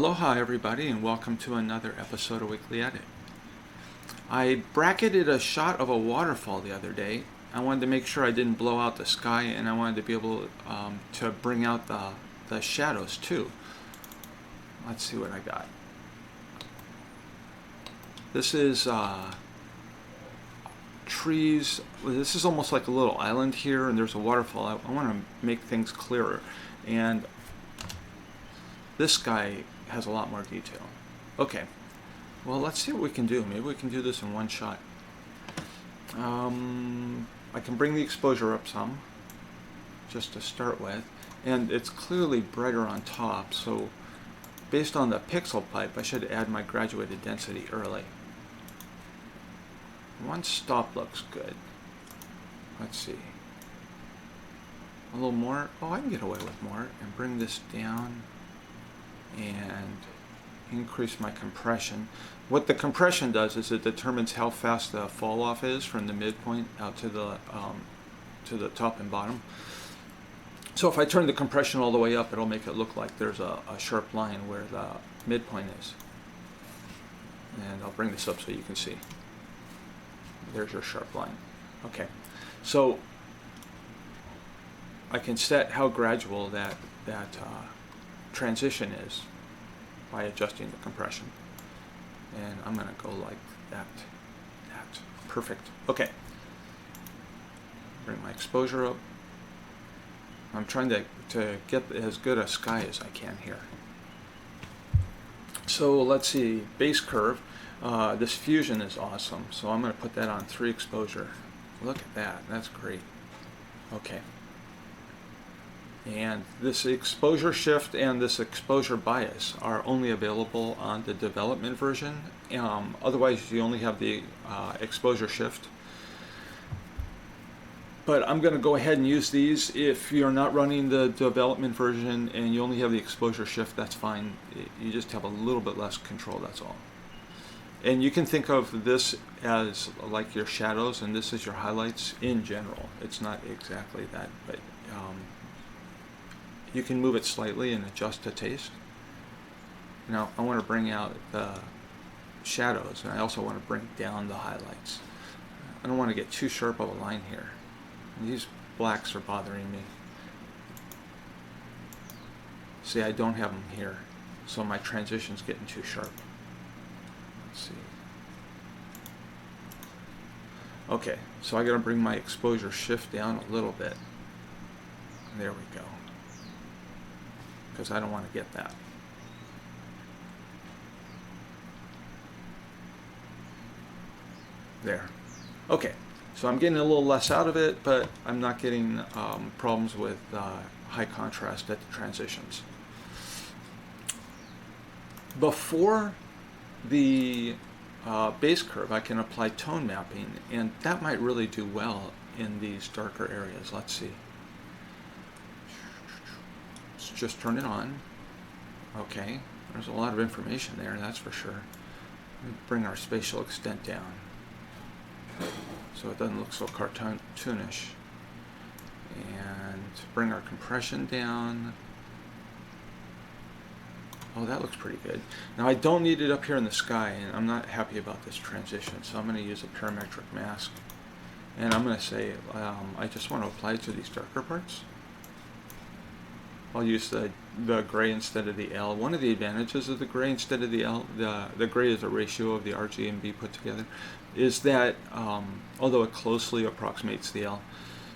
Aloha everybody, and welcome to another episode of Weekly Edit. I bracketed a shot of a waterfall the other day. I wanted to make sure I didn't blow out the sky, and I wanted to be able to bring out the shadows too. Let's see what I got. This is trees. This is almost like a little island here, and there's a waterfall. I want to make things clearer, and this sky has a lot more detail. Okay, well, let's see what we can do. Maybe we can do this in one shot. I can bring the exposure up some, just to start with, and it's clearly brighter on top, so based on the pixel pipe, I should add my graduated density early. One stop looks good. Let's see. A little more. Oh, I can get away with more, and bring this down and increase my compression. What the compression does is it determines how fast the fall off is from the midpoint out to the top and bottom. So if I turn the compression all the way up, it'll make it look like there's a sharp line where the midpoint is. And I'll bring this up so you can see. There's your sharp line. Okay, so I can set how gradual that transition is by adjusting the compression, and I'm going to go like that. Perfect. Okay, bring my exposure up. I'm trying to get as good a sky as I can here. So let's see, base curve. This fusion is awesome, so I'm going to put that on 3 exposure. Look at that, that's great. Okay. And this exposure shift and this exposure bias are only available on the development version. Otherwise, you only have the exposure shift. But I'm going to go ahead and use these. If you're not running the development version and you only have the exposure shift, that's fine. You just have a little bit less control, that's all. And you can think of this as like your shadows, and this is your highlights in general. It's not exactly that, but you can move it slightly and adjust to taste. Now I want to bring out the shadows, and I also want to bring down the highlights. I don't want to get too sharp of a line here. These blacks are bothering me. See, I don't have them here, so my transition's getting too sharp. Let's see. Okay, so I got to bring my exposure shift down a little bit. There we go. Because I don't want to get that. There. Okay, so I'm getting a little less out of it, but I'm not getting problems with high contrast at the transitions. Before the base curve, I can apply tone mapping, and that might really do well in these darker areas. Let's see. Let's just turn it on. Okay, there's a lot of information there, that's for sure. Bring our spatial extent down so it doesn't look so cartoonish, and bring our compression down. Oh, that looks pretty good. Now I don't need it up here in the sky, and I'm not happy about this transition, so I'm going to use a Parametric Mask, and I'm going to say I just want to apply it to these darker parts. I'll use the gray instead of the L. One of the advantages of the gray instead of the L, the gray is a ratio of the RG and B put together, is that, although it closely approximates the L,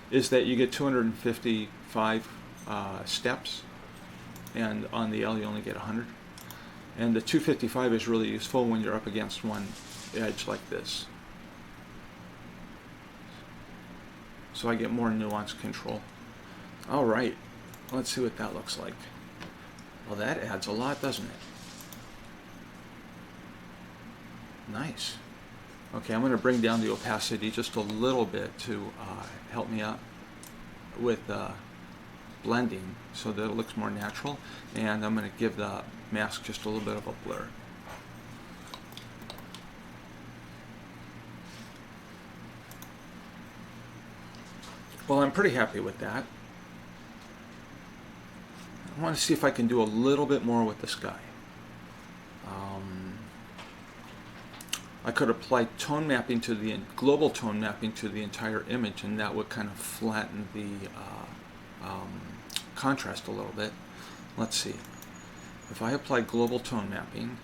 is that you get 255 steps, and on the L you only get 100. And the 255 is really useful when you're up against one edge like this. So I get more nuanced control. All right. Let's see what that looks like. Well, that adds a lot, doesn't it? Nice. Okay, I'm going to bring down the opacity just a little bit to help me out with blending so that it looks more natural. And I'm going to give the mask just a little bit of a blur. Well, I'm pretty happy with that. I want to see if I can do a little bit more with the sky. I could apply tone mapping to the global tone mapping to the entire image, and that would kind of flatten the contrast a little bit. Let's see. If I apply global tone mapping,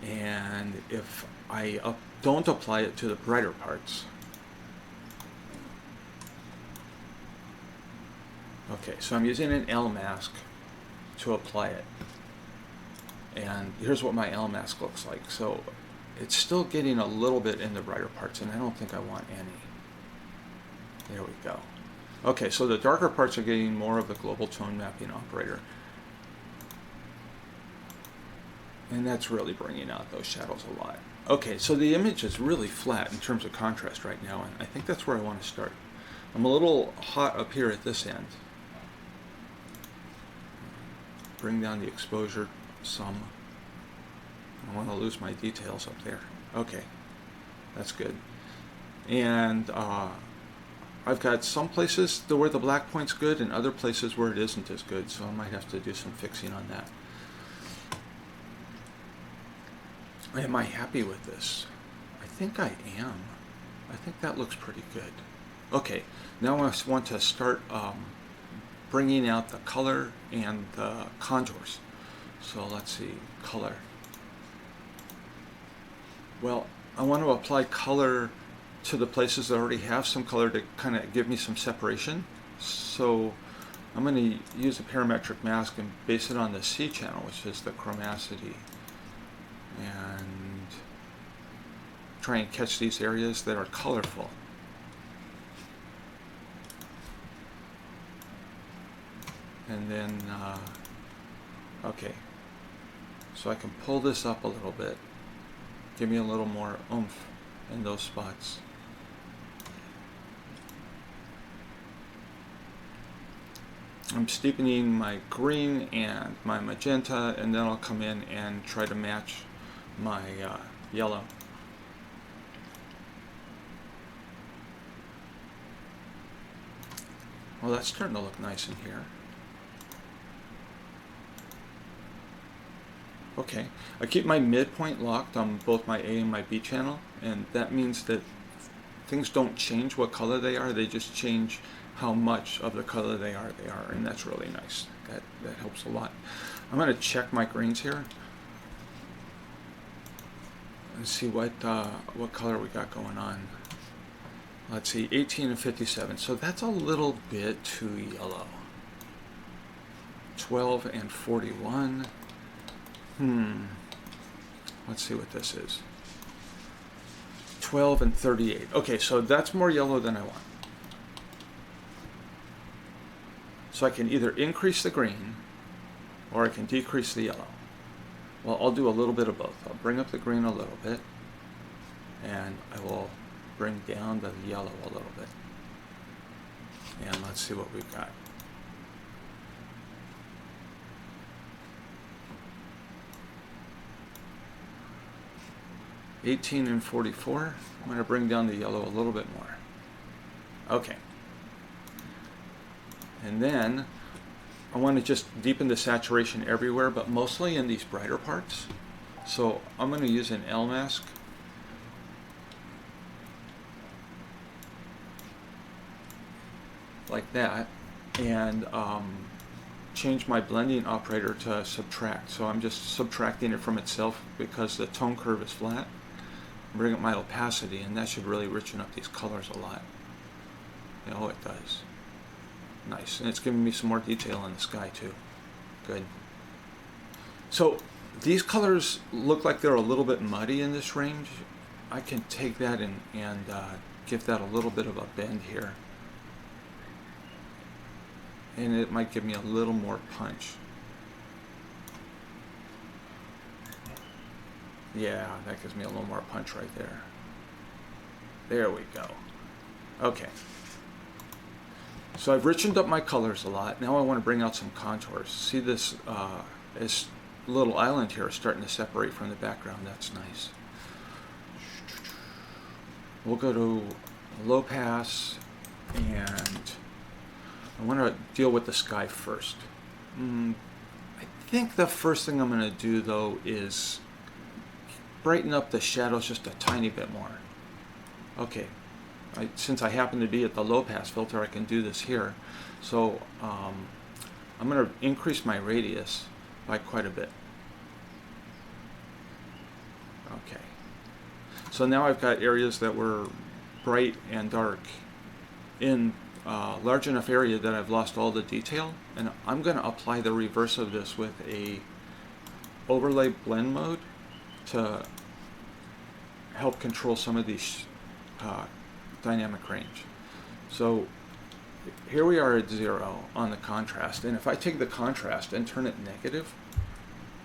and if I don't apply it to the brighter parts. Okay, so I'm using an L mask to apply it. And here's what my L mask looks like. So it's still getting a little bit in the brighter parts, and I don't think I want any. There we go. Okay, so the darker parts are getting more of the global tone mapping operator. And that's really bringing out those shadows a lot. Okay, so the image is really flat in terms of contrast right now, and I think that's where I want to start. I'm a little hot up here at this end. Bring down the exposure some. I don't want to lose my details up there. Okay, that's good. And I've got some places where the black point's good and other places where it isn't as good, so I might have to do some fixing on that. Am I happy with this? I think I am. I think that looks pretty good. Okay, now I want to start bringing out the color and the contours. So let's see, color. Well, I want to apply color to the places that already have some color to kind of give me some separation. So I'm going to use a parametric mask and base it on the C channel, which is the chromacity, and try and catch these areas that are colorful. And then, okay, so I can pull this up a little bit, give me a little more oomph in those spots. I'm steepening my green and my magenta, and then I'll come in and try to match my yellow. Well, that's starting to look nice in here. Okay, I keep my midpoint locked on both my A and my B channel, and that means that things don't change what color they are, they just change how much of the color they are, and that's really nice. That helps a lot. I'm going to check my greens here and see what color we got going on. Let's see, 18 and 57, so that's a little bit too yellow. 12 and 41. Let's see what this is. 12 and 38. Okay, so that's more yellow than I want. So I can either increase the green or I can decrease the yellow. Well, I'll do a little bit of both. I'll bring up the green a little bit, and I will bring down the yellow a little bit. And let's see what we've got. $18 and 44. I'm going to bring down the yellow a little bit more. Okay. And then I want to just deepen the saturation everywhere, but mostly in these brighter parts. So I'm going to use an L mask. Like that. And change my blending operator to subtract. So I'm just subtracting it from itself because the tone curve is flat. Bring up my opacity, and that should really richen up these colors a lot. Oh, it does. Nice. And it's giving me some more detail in the sky too. Good. So these colors look like they're a little bit muddy in this range. I can take that and give that a little bit of a bend here. And it might give me a little more punch. Yeah, that gives me a little more punch right there. There we go. Okay. So I've richened up my colors a lot. Now I want to bring out some contours. See this little island here is starting to separate from the background. That's nice. We'll go to low pass, and I want to deal with the sky first. I think the first thing I'm going to do, though, is brighten up the shadows just a tiny bit more. Okay, since I happen to be at the low pass filter, I can do this here. So I'm going to increase my radius by quite a bit. Okay, so now I've got areas that were bright and dark in a large enough area that I've lost all the detail, and I'm going to apply the reverse of this with a overlay blend mode to help control some of these dynamic range. So here we are at 0 on the contrast, and if I take the contrast and turn it negative,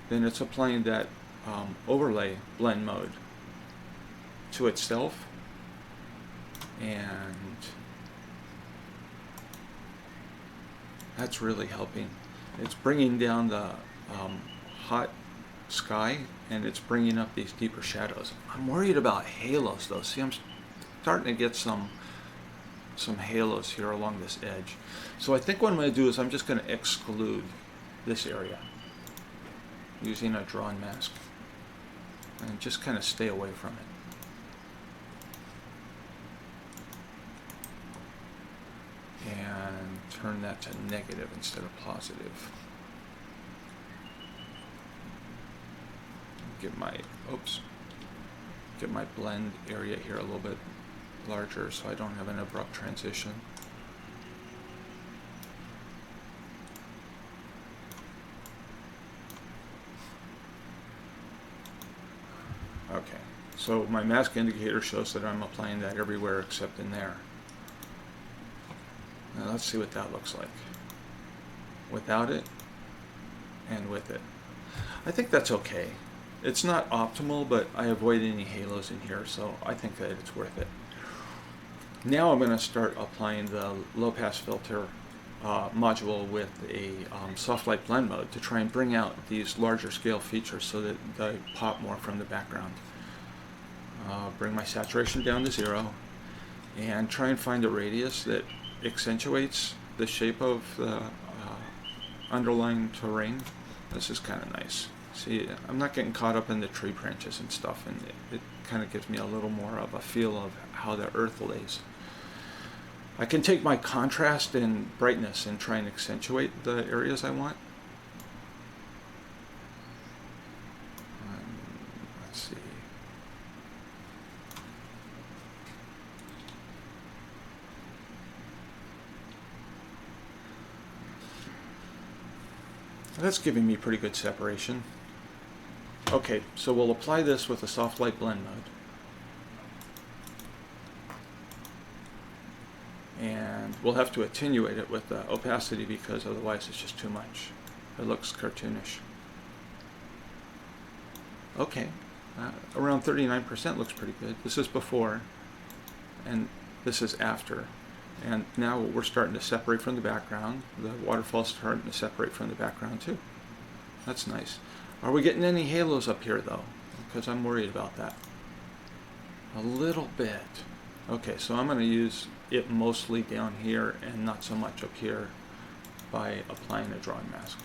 then it's applying that overlay blend mode to itself, and that's really helping. It's bringing down the hot sky, and it's bringing up these deeper shadows. I'm worried about halos though. See, I'm starting to get some halos here along this edge. So I think what I'm going to do is I'm just going to exclude this area using a drawn mask and just kind of stay away from it. And turn that to negative instead of positive. Get my blend area here a little bit larger so I don't have an abrupt transition. Okay, so my mask indicator shows that I'm applying that everywhere except in there. Now let's see what that looks like without it and with it. I think that's okay. It's not optimal, but I avoid any halos in here, so I think that it's worth it. Now I'm going to start applying the low pass filter module with a soft light blend mode to try and bring out these larger scale features so that they pop more from the background. Bring my saturation down to 0 and try and find a radius that accentuates the shape of the underlying terrain. This is kind of nice. See, I'm not getting caught up in the tree branches and stuff, and it kind of gives me a little more of a feel of how the earth lays. I can take my contrast and brightness and try and accentuate the areas I want. Let's see. That's giving me pretty good separation. Okay, so we'll apply this with a soft light blend mode. And we'll have to attenuate it with the opacity because otherwise it's just too much. It looks cartoonish. Okay, around 39% looks pretty good. This is before, and this is after. And now we're starting to separate from the background. The waterfall's starting to separate from the background too. That's nice. Are we getting any halos up here though? Because I'm worried about that. A little bit. Okay, so I'm going to use it mostly down here and not so much up here by applying a drawn mask.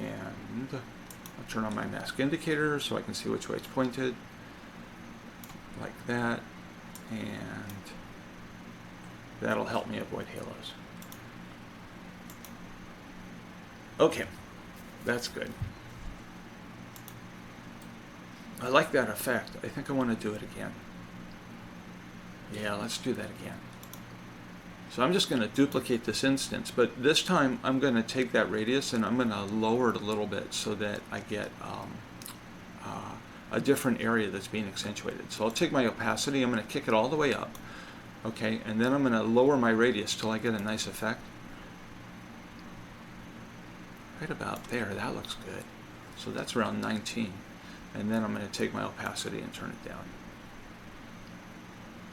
And I'll turn on my mask indicator so I can see which way it's pointed. Like that. And that'll help me avoid halos. Okay, that's good. I like that effect. I think I want to do it again. Yeah, let's do that again. So I'm just going to duplicate this instance, but this time I'm going to take that radius and I'm going to lower it a little bit so that I get a different area that's being accentuated. So I'll take my opacity, I'm going to kick it all the way up, okay, and then I'm going to lower my radius till I get a nice effect. Right about there, that looks good. So that's around 19. And then I'm going to take my opacity and turn it down.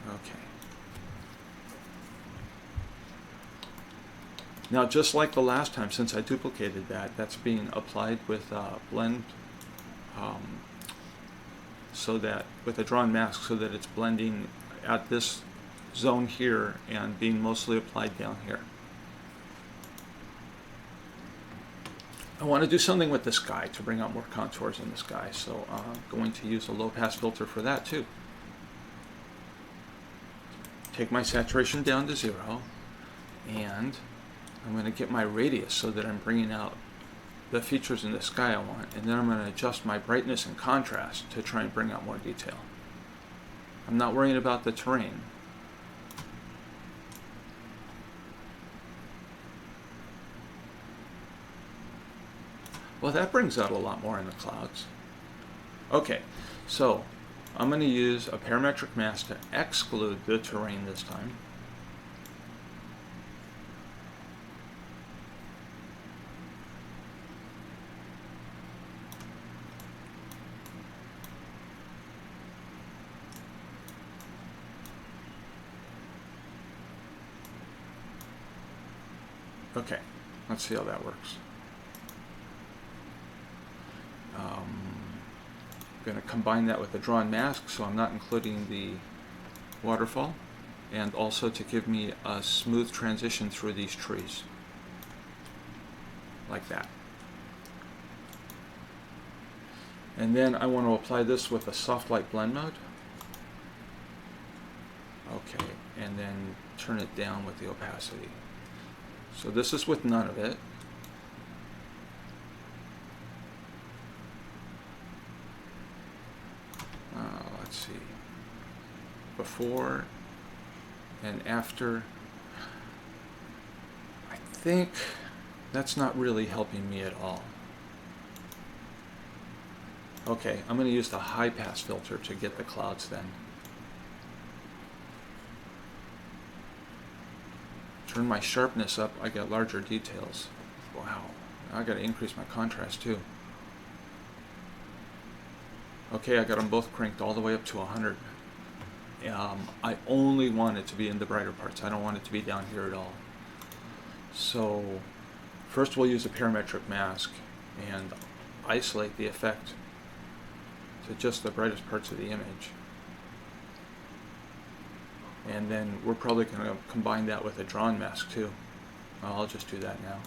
Okay. Now, just like the last time, since I duplicated that, that's being applied with blend, so that with a drawn mask, so that it's blending at this zone here and being mostly applied down here. I want to do something with the sky to bring out more contours in the sky, so I'm going to use a low pass filter for that too. Take my saturation down to 0, and I'm going to get my radius so that I'm bringing out the features in the sky I want, and then I'm going to adjust my brightness and contrast to try and bring out more detail. I'm not worrying about the terrain. Well, that brings out a lot more in the clouds. Okay, so I'm going to use a parametric mask to exclude the terrain this time. Okay, let's see how that works. I'm going to combine that with the drawn mask so I'm not including the waterfall, and also to give me a smooth transition through these trees, like that. And then I want to apply this with a soft light blend mode. Okay, and then turn it down with the opacity. So this is with none of it. Let's see. Before and after. I think that's not really helping me at all. Okay, I'm going to use the high pass filter to get the clouds then. Turn my sharpness up, I get larger details. Wow, I got to increase my contrast too. Okay, I got them both cranked all the way up to 100. I only want it to be in the brighter parts. I don't want it to be down here at all. So first we'll use a parametric mask and isolate the effect to just the brightest parts of the image. And then we're probably going to combine that with a drawn mask too. I'll just do that now.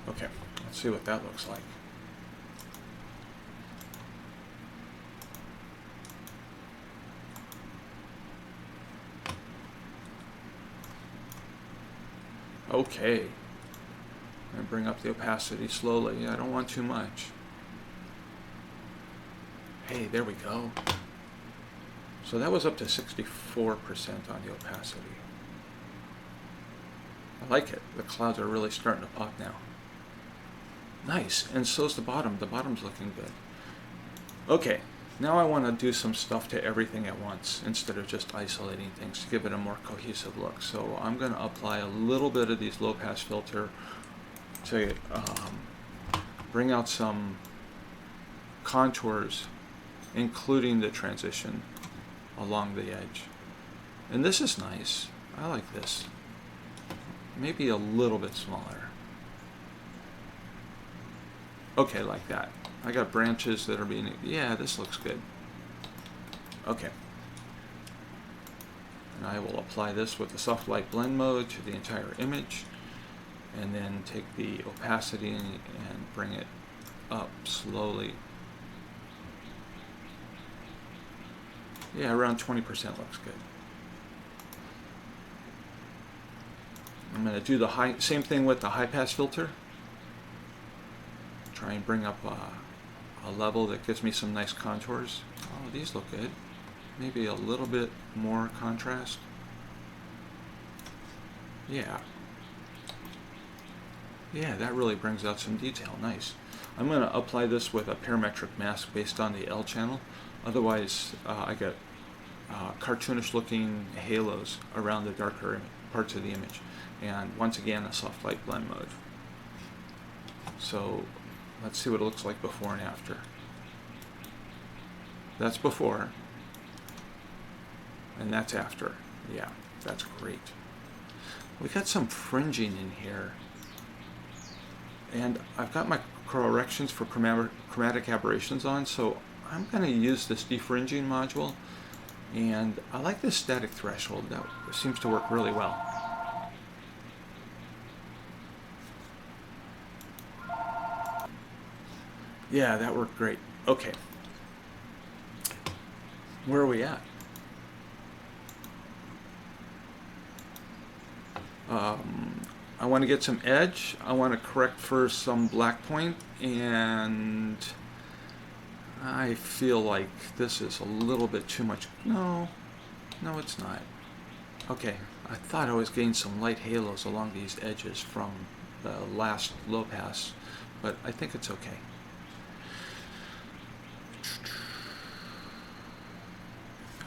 Okay, let's see what that looks like. Okay, I'm going to bring up the opacity slowly. I don't want too much. Hey, there we go. So that was up to 64% on the opacity. I like it. The clouds are really starting to pop now. Nice, and so's the bottom. The bottom's looking good. Okay, now I want to do some stuff to everything at once instead of just isolating things to give it a more cohesive look. So I'm going to apply a little bit of these low pass filter to bring out some contours, including the transition along the edge. And this is nice. I like this. Maybe a little bit smaller. Okay, like that. I got branches that are being, yeah, this looks good. Okay. And I will apply this with the soft light blend mode to the entire image, and then take the opacity and bring it up slowly. Yeah, around 20% looks good. I'm going to do the same thing with the high pass filter. Try and bring up a level that gives me some nice contours. Oh, these look good. Maybe a little bit more contrast. Yeah. Yeah, that really brings out some detail. Nice. I'm going to apply this with a parametric mask based on the L channel. Otherwise, I get cartoonish looking halos around the darker parts of the image. And once again, a soft light blend mode. So let's see what it looks like before and after. That's before, and that's after. Yeah, that's great. We got some fringing in here, and I've got my corrections for chromatic aberrations on, so I'm going to use this defringing module, and I like this static threshold. That seems to work really well. Yeah, that worked great. Okay. Where are we at? I want to get some edge. I want to correct for some black point, and I feel like this is a little bit too much. No, it's not. Okay, I thought I was getting some light halos along these edges from the last low pass, but I think it's okay.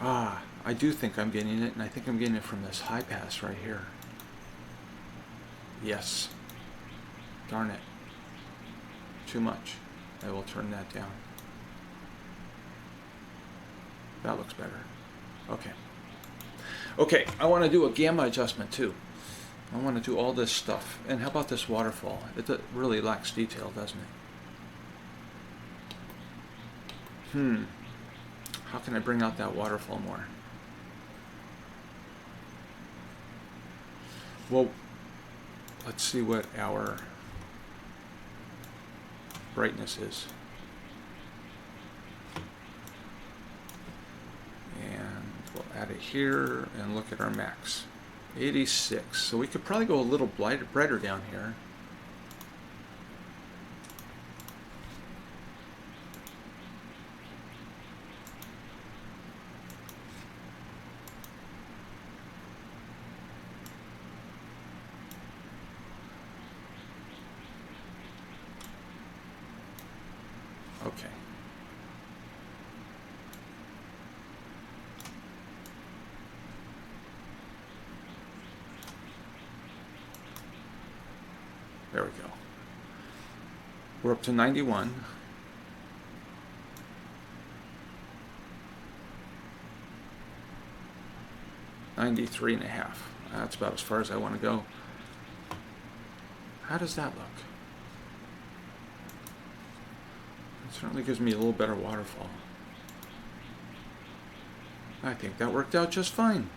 I do think I'm getting it, and I think I'm getting it from this high pass right here. Yes. Darn it. Too much. I will turn that down. That looks better. Okay. Okay, I want to do a gamma adjustment too. I want to do all this stuff. And how about this waterfall? It really lacks detail, doesn't it? How can I bring out that waterfall more? Well, let's see what our brightness is. And we'll add it here and look at our max. 86. So we could probably go a little brighter down here. Okay. There we go. We're up to 91. $93.5. That's about as far as I want to go. How does that look? It certainly gives me a little better waterfall. I think that worked out just fine.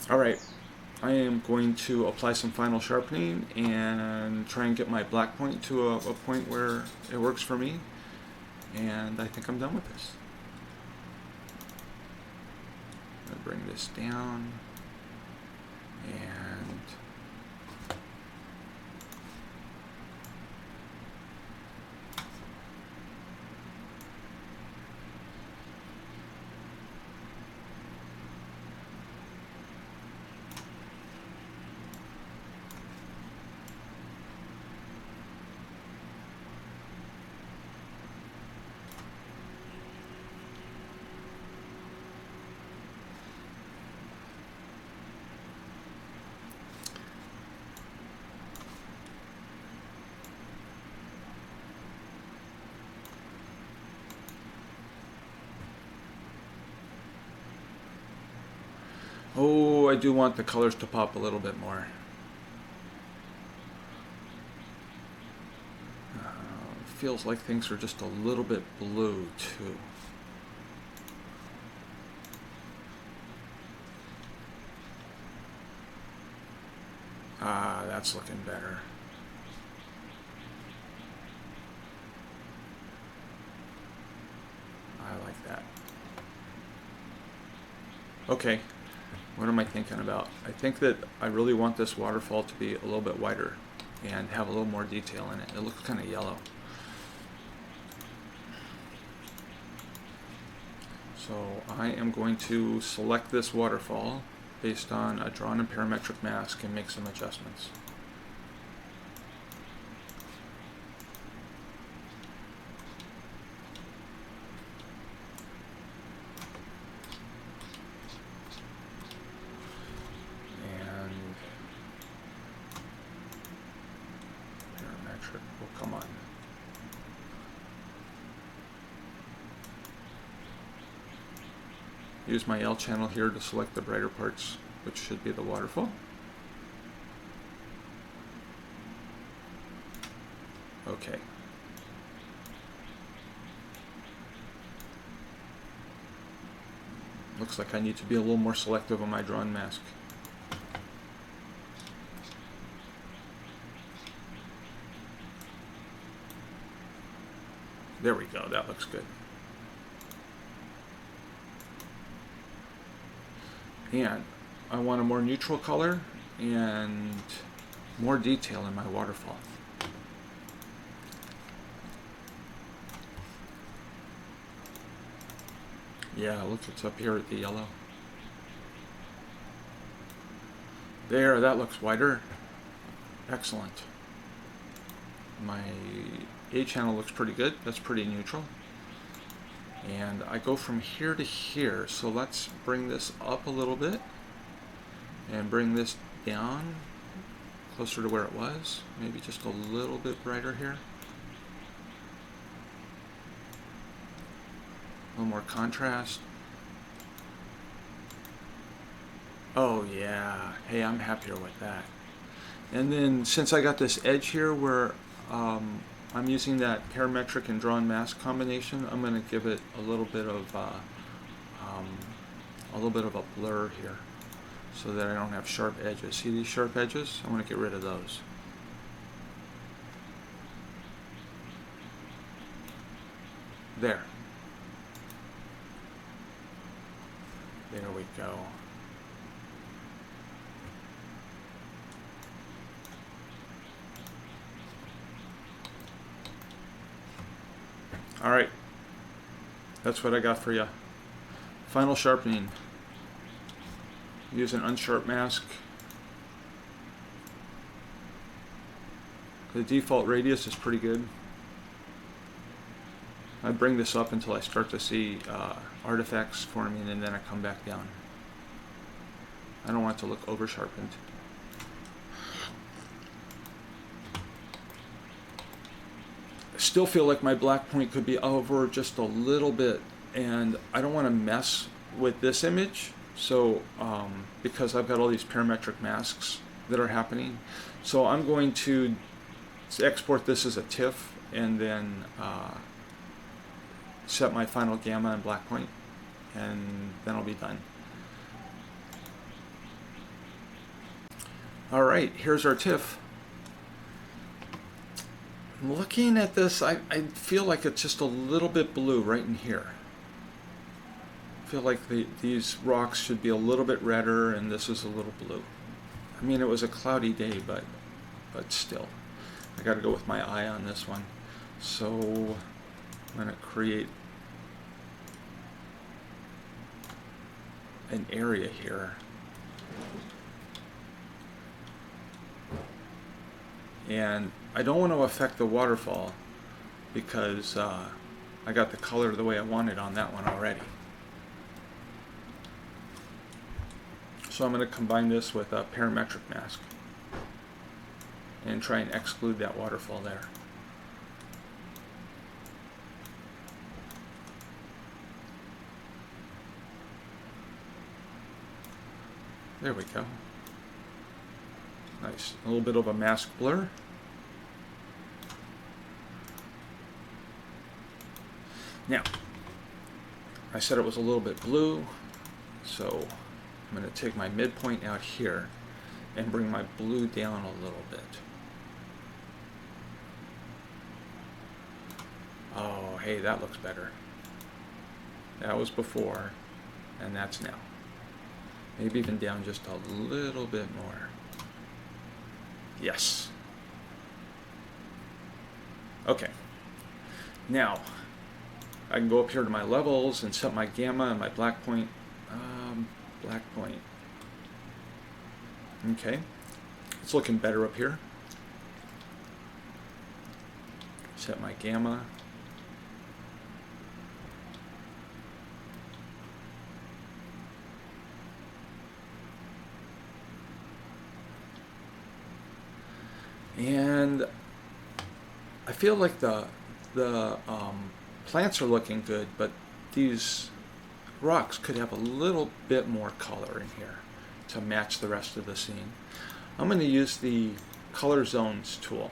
Alright, I am going to apply some final sharpening and try and get my black point to a point where it works for me. And I think I'm done with this. I'm going to bring this down. And oh, I do want the colors to pop a little bit more. Feels like things are just a little bit blue too. That's looking better. I like that. Okay. What am I thinking about? I think that I really want this waterfall to be a little bit wider and have a little more detail in it. It looks kind of yellow. So I am going to select this waterfall based on a drawn and parametric mask and make some adjustments. Oh, come on. Use my L channel here to select the brighter parts. which should be the waterfall. Okay. Looks like I need to be a little more selective on my drawn mask. There we go, that looks good. And I want a more neutral color and more detail in my waterfall. Yeah, look, it's up here at the yellow. There, that looks wider. Excellent. My A channel looks pretty good. That's pretty neutral. And I go from here to here, so let's bring this up a little bit and bring this down closer to where it was. Maybe just a little bit brighter here. A little more contrast. Oh yeah, hey, I'm happier with that. And then since I got this edge here where I'm using that parametric and drawn mask combination, I'm going to give it a little bit of a blur here, so that I don't have sharp edges. See these sharp edges? I want to get rid of those. There. There we go. All right, that's what I got for you. Final sharpening. Use an unsharp mask. The default radius is pretty good. I bring this up until I start to see artifacts forming, and then I come back down. I don't want it to look over sharpened. I still feel like my black point could be over just a little bit, and I don't want to mess with this image, so because I've got all these parametric masks that are happening, so I'm going to export this as a TIFF and then set my final gamma and black point, and then I'll be done. Alright, here's our TIFF. Looking at this, I feel like it's just a little bit blue right in here. I feel like these rocks should be a little bit redder, and this is a little blue. I mean, it was a cloudy day, but still. I got to go with my eye on this one. So I'm going to create an area here. And I don't want to affect the waterfall because I got the color the way I wanted on that one already. So I'm going to combine this with a parametric mask and try and exclude that waterfall there. There we go. Nice. A little bit of a mask blur. Now, I said it was a little bit blue, so I'm going to take my midpoint out here and bring my blue down a little bit. Oh, hey, that looks better. That was before, and that's now. Maybe even down just a little bit more. Yes. Okay. Now, I can go up here to my levels and set my gamma and my black point. Black point. Okay. It's looking better up here. Set my gamma. And I feel like the plants are looking good, but these rocks could have a little bit more color in here. to match the rest of the scene. I'm going to use the Color Zones tool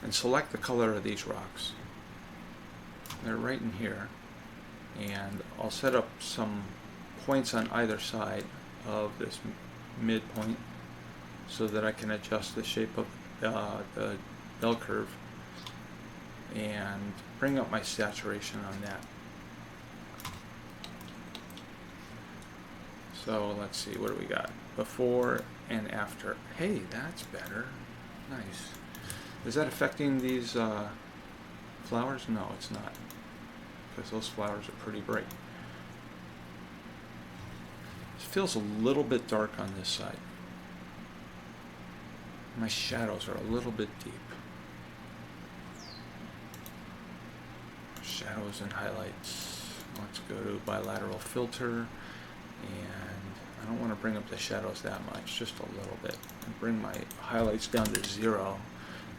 and select the color of these rocks. They're right in here, and I'll set up some points on either side of this midpoint so that I can adjust the shape of the bell curve and bring up my saturation on that. So let's see, what do we got? Before and after. Hey, that's better. Nice. Is that affecting these flowers? No, it's not, because those flowers are pretty bright. It feels a little bit dark on this side. My shadows are a little bit deep. Shadows and highlights. Let's go to bilateral filter, and I don't want to bring up the shadows that much, just a little bit. And bring my highlights down to 0.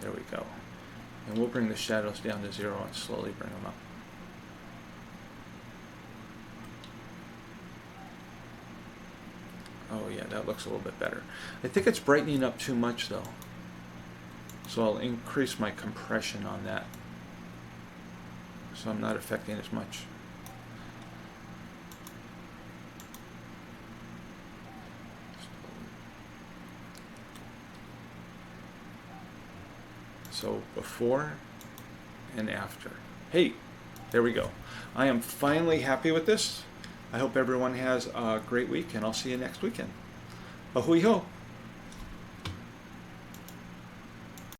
There we go. And we'll bring the shadows down to 0 and slowly bring them up. Oh yeah, that looks a little bit better. I think it's brightening up too much though. So I'll increase my compression on that, so I'm not affecting as much. So before and after. Hey, there we go. I am finally happy with this. I hope everyone has a great week, and I'll see you next weekend. Ahui ho!